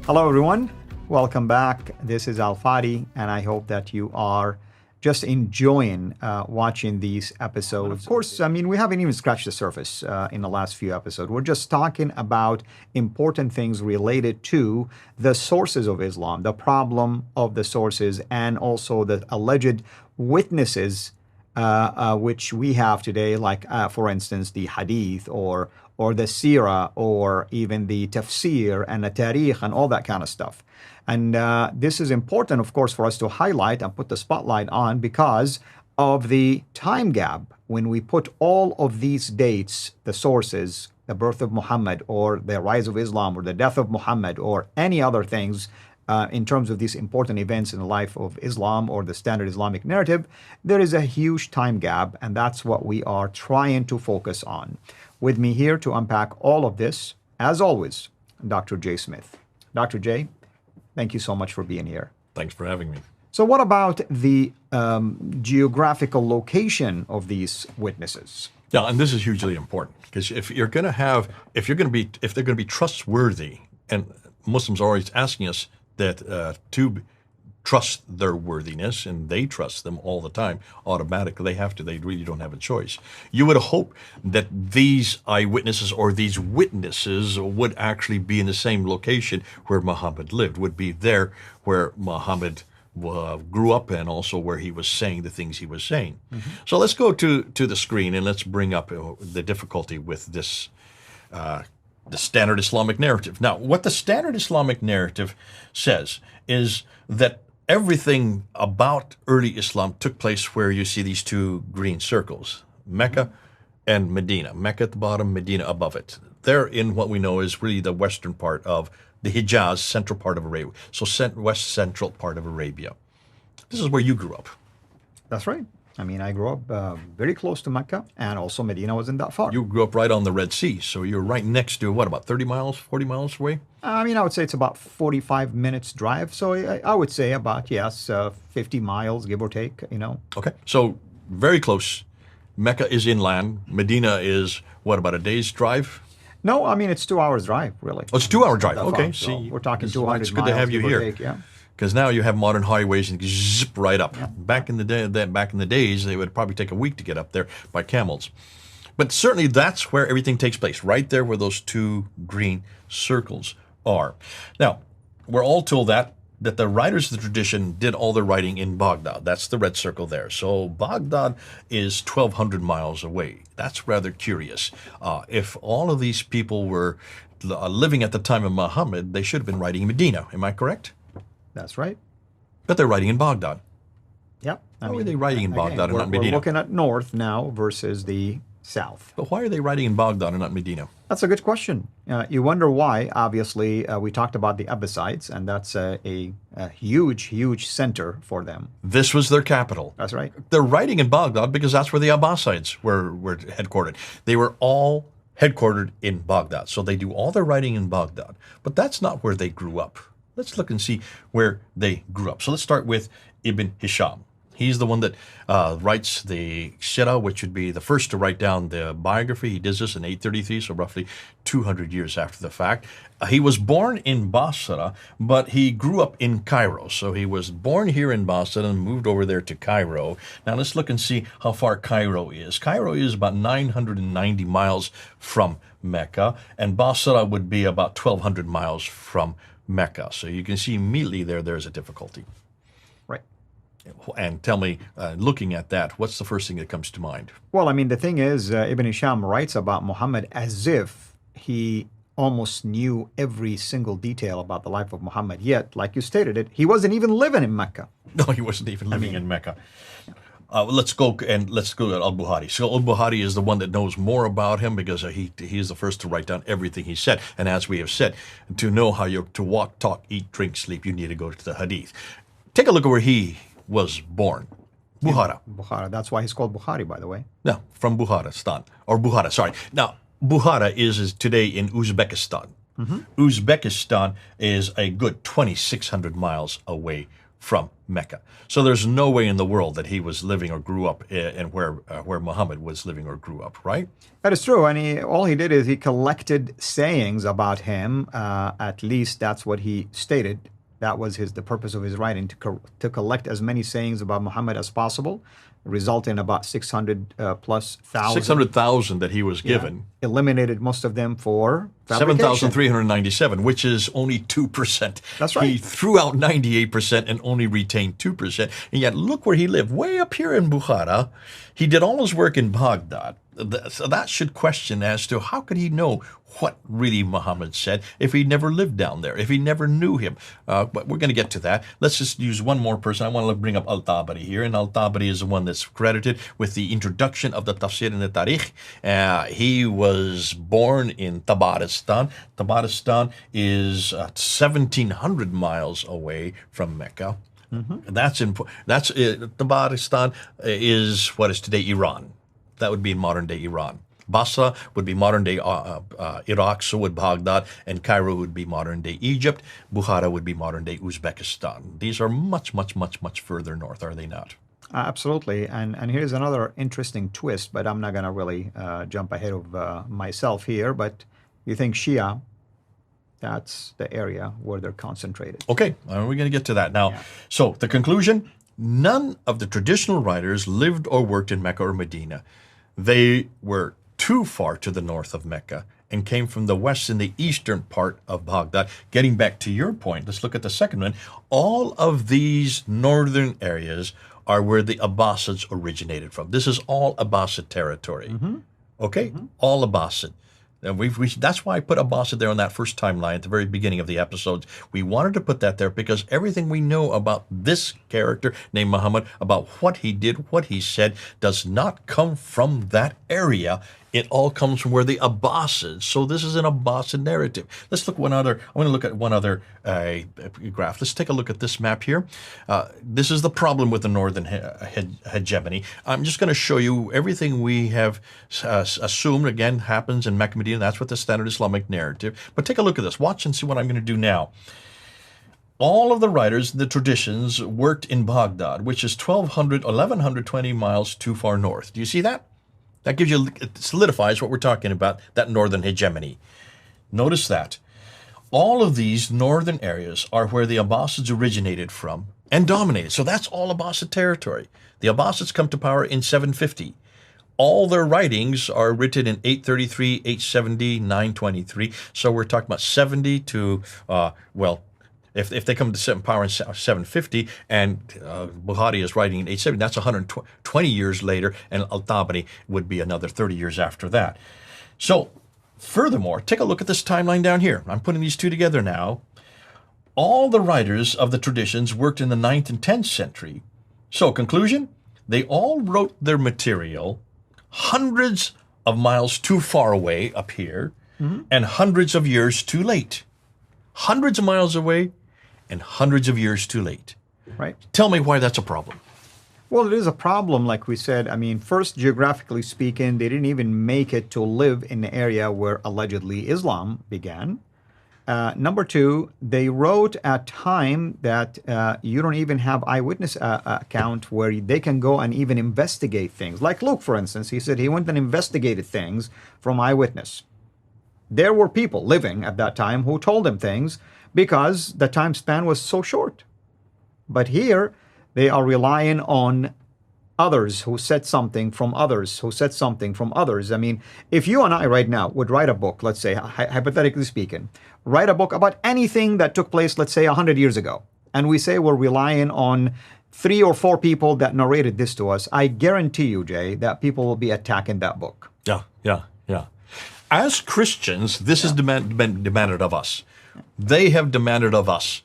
Hello, everyone. Welcome back. This is Al Fadi, and I hope that you are just enjoying watching these episodes. Of course, I mean, we haven't even scratched the surface in the last few episodes. We're just talking about important things related to the sources of Islam, the problem of the sources, and also the alleged witnesses which we have today, like, for instance, the Hadith or the Sirah or even the Tafsir and the Takhrikh and all that kind of stuff. And this is important, of course, for us to highlight and put the spotlight on because of the time gap when we put all of these dates, the sources, the birth of Muhammad or the rise of Islam or the death of Muhammad or any other things in terms of these important events in the life of Islam or the standard Islamic narrative, there is a huge time gap, and that's what we are trying to focus on. With me here to unpack all of this, as always, Dr. J. Smith. Dr. J, thank you so much for being here. Thanks for having me. So what about the geographical location of these witnesses? Yeah, and this is hugely important because if they're going to be trustworthy, and Muslims are always asking us that to trust their worthiness, and they trust them all the time automatically. They have to. They really don't have a choice. You would hope that these eyewitnesses or these witnesses would actually be in the same location where Muhammad lived, would be there where Muhammad grew up and also where he was saying the things he was saying. Mm-hmm. So let's go to the screen and let's bring up the difficulty with this the standard Islamic narrative. Now, what the standard Islamic narrative says is that everything about early Islam took place where you see these two green circles, Mecca and Medina. Mecca at the bottom, Medina above it. They're in what we know is really the western part of the Hijaz, central part of Arabia. So west central part of Arabia. This is where you grew up. That's right. I mean, I grew up very close to Mecca, and also Medina wasn't that far. You grew up right on the Red Sea, so you're right next to, what, about 30 miles, 40 miles away? I mean, I would say it's about 45 minutes drive, so I would say about, 50 miles, give or take, Okay, so very close. Mecca is inland. Medina is, what, about a day's drive? No, I mean, it's 2 hours drive, really. Oh, it's 2 hour drive. Okay, so see. We're talking 200 miles. It's good to have you here. Take, yeah. Because now you have modern highways and you can zip right up. Yeah. Back in the days, they would probably take a week to get up there by camels. But certainly that's where everything takes place, right there where those two green circles are. Now, we're all told that the writers of the tradition did all their writing in Baghdad. That's the red circle there. So Baghdad is 1,200 miles away. That's rather curious. If all of these people were living at the time of Muhammad, they should have been writing in Medina. Am I correct? That's right. But they're writing in Baghdad. Yep. Why are they writing in Baghdad and not Medina? We're looking at north now versus the south. But why are they writing in Baghdad and not Medina? That's a good question. You wonder why. Obviously, we talked about the Abbasides, and that's a huge, huge center for them. This was their capital. That's right. They're writing in Baghdad because that's where the Abbasides were headquartered. They were all headquartered in Baghdad. So they do all their writing in Baghdad. But that's not where they grew up. Let's look and see where they grew up. So let's start with Ibn Hisham. He's the one that writes the Sirah, which would be the first to write down the biography. He does this in 833, so roughly 200 years after the fact. He was born in Basra, but he grew up in Cairo. So he was born here in Basra and moved over there to Cairo. Now let's look and see how far Cairo is. Cairo is about 990 miles from Mecca, and Basra would be about 1,200 miles from Mecca. So you can see immediately there's a difficulty. Right. And tell me, looking at that, what's the first thing that comes to mind? Well, I mean, the thing is, Ibn Hisham writes about Muhammad as if he almost knew every single detail about the life of Muhammad. Yet, like you stated it, he wasn't even living in Mecca. No, he wasn't even living in Mecca. Let's go to Al-Bukhari. So Al-Bukhari is the one that knows more about him because he is the first to write down everything he said. And as we have said, to know how you're to walk, talk, eat, drink, sleep, you need to go to the Hadith. Take a look at where he was born. Bukhara. Bukhara. That's why he's called Bukhari, by the way. No, from Bukharistan. Or Bukhara, sorry. Now, Bukhara is today in Uzbekistan. Mm-hmm. Uzbekistan is a good 2,600 miles away from Mecca. So there's no way in the world that he was living or grew up in where Muhammad was living or grew up, right? That is true. And all he did is he collected sayings about him. At least that's what he stated. That was the purpose of his writing, to collect as many sayings about Muhammad as possible, result in about 600 plus thousand. 600,000 that he was given. Eliminated most of them for fabrication. 7,397, which is only 2%. That's right. He threw out 98% and only retained 2%. And yet look where he lived, way up here in Bukhara. He did all his work in Baghdad. So that should question as to how could he know what really Muhammad said if he never lived down there, if he never knew him. But we're going to get to that. Let's just use one more person. I want to bring up Tabari here, and Tabari is the one that's credited with the introduction of the Tafsir and Takhrikh. He was born in Tabaristan. Tabaristan is 1,700 miles away from Mecca. Mm-hmm. Tabaristan is what is today Iran. That would be modern-day Iran. Barsa would be modern-day Iraq, so would Baghdad, and Cairo would be modern-day Egypt. Bukhara would be modern-day Uzbekistan. These are much, much, much, much further north, are they not? Absolutely. And here's another interesting twist, but I'm not going to really jump ahead of myself here. But you think Shia, that's the area where they're concentrated. Okay, we're going to get to that now. Yeah. So the conclusion, none of the traditional writers lived or worked in Mecca or Medina. They were too far to the north of Mecca and came from the west and the eastern part of Baghdad. Getting back to your point, let's look at the second one. All of these northern areas are where the Abbasids originated from. This is all Abbasid territory. Mm-hmm. Okay? Mm-hmm. All Abbasid. And that's why I put Abbasid there on that first timeline at the very beginning of the episodes. We wanted to put that there because everything we know about this character named Muhammad, about what he did, what he said, does not come from that area. It all comes from where the Abbasids. So this is an Abbasid narrative. Let's look I want to look at one other graph. Let's take a look at this map here. This is the problem with the northern hegemony. I'm just going to show you everything we have assumed, again, happens in Mecca and Medina. That's what the standard Islamic narrative. But take a look at this. Watch and see what I'm going to do now. All of the writers, the traditions, worked in Baghdad, which is 1,120 miles too far north. Do you see that? That gives you, it solidifies what we're talking about, that northern hegemony. Notice that. All of these northern areas are where the Abbasids originated from and dominated. So that's all Abbasid territory. The Abbasids come to power in 750. All their writings are written in 833, 870, 923. So we're talking about 70 to, if they come to power in 750 and Bukhari is writing in 870, that's 120 years later, and Tabari would be another 30 years after that. So, furthermore, take a look at this timeline down here. I'm putting these two together now. All the writers of the traditions worked in the 9th and 10th century. So, conclusion, they all wrote their material hundreds of miles too far away up here, mm-hmm. and hundreds of years too late. Hundreds of miles away and hundreds of years too late. Right. Tell me why that's a problem. Well, it is a problem, like we said. I mean, first, geographically speaking, they didn't even make it to live in the area where allegedly Islam began. Number two, they wrote at time that you don't even have eyewitness account where they can go and even investigate things. Like Luke, for instance, he said he went and investigated things from eyewitness. There were people living at that time who told him things because the time span was so short. But here, they are relying on others who said something from others, who said something from others. I mean, if you and I right now would write a book, let's say, hypothetically speaking, write a book about anything that took place, let's say, 100 years ago, and we say we're relying on 3 or 4 people that narrated this to us, I guarantee you, Jay, that people will be attacking that book. Yeah. As Christians, this has been demanded of us. They have demanded of us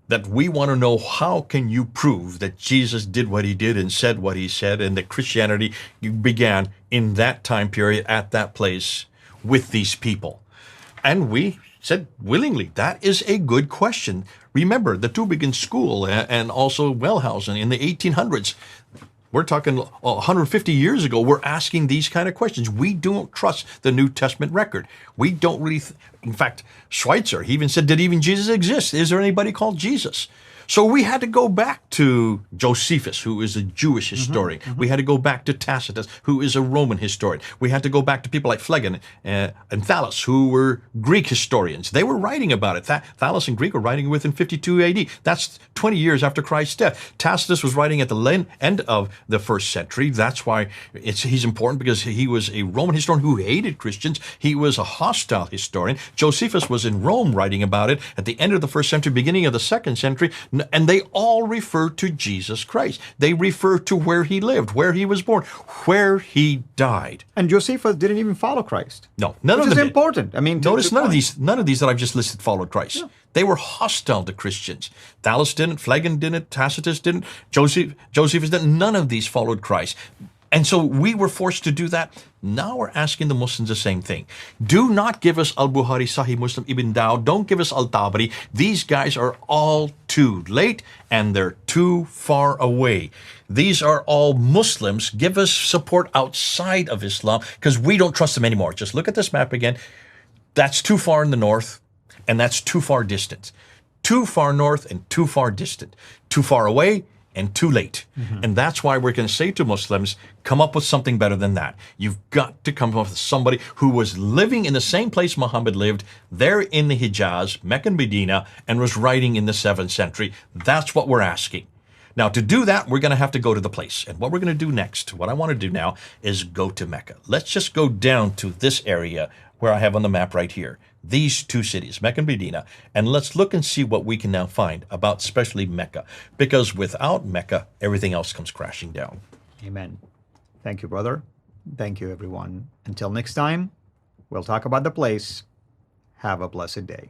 that we want to know, how can you prove that Jesus did what he did and said what he said, and that Christianity began in that time period at that place with these people? And we said willingly, that is a good question. Remember, the Tübingen School and also Wellhausen in the 1800s, we're talking 150 years ago, we're asking these kind of questions. We don't trust the New Testament record. We don't really, in fact, Schweitzer, he even said, did even Jesus exist? Is there anybody called Jesus? So we had to go back to Josephus, who is a Jewish historian. We had to go back to Tacitus, who is a Roman historian. We had to go back to people like Phlegon and Thallus, who were Greek historians. They were writing about it. Thallus and Greek were writing within 52 AD. That's 20 years after Christ's death. Tacitus was writing at the end of the first century. That's why he's important, because he was a Roman historian who hated Christians. He was a hostile historian. Josephus was in Rome writing about it at the end of the first century, beginning of the second century, and they all refer to Jesus Christ. They refer to where he lived, where he was born, where he died. And Josephus didn't even follow Christ. No, none of them Which is did. important. I mean, Notice none of these that I've just listed followed Christ. Yeah. They were hostile to Christians. Thallus didn't, Phlegon didn't, Tacitus didn't, Josephus didn't. None of these followed Christ. And so we were forced to do that. Now we're asking the Muslims the same thing. Do not give us Al-Bukhari, Sahih Muslim, Ibn Dawud. Don't give us Al-Tabari. These guys are all too late and they're too far away. These are all Muslims. Give us support outside of Islam, because we don't trust them anymore. Just look at this map again. That's too far in the north, and that's too far distant. Too far north and too far distant. Too far away and too late. And that's why we're going to say to Muslims, come up with something better than that. You've got to come up with somebody who was living in the same place Muhammad lived, there in the Hijaz, Mecca and Medina, and was writing in the 7th century. That's what we're asking. Now, to do that, we're going to have to go to the place. And what we're going to do next, what I want to do now, is go to Mecca. Let's just go down to this area where I have on the map right here. These two cities, Mecca and Medina, and let's look and see what we can now find about especially Mecca, because without Mecca, everything else comes crashing down. Amen. Thank you, brother. Thank you, everyone. Until next time, we'll talk about the place. Have a blessed day.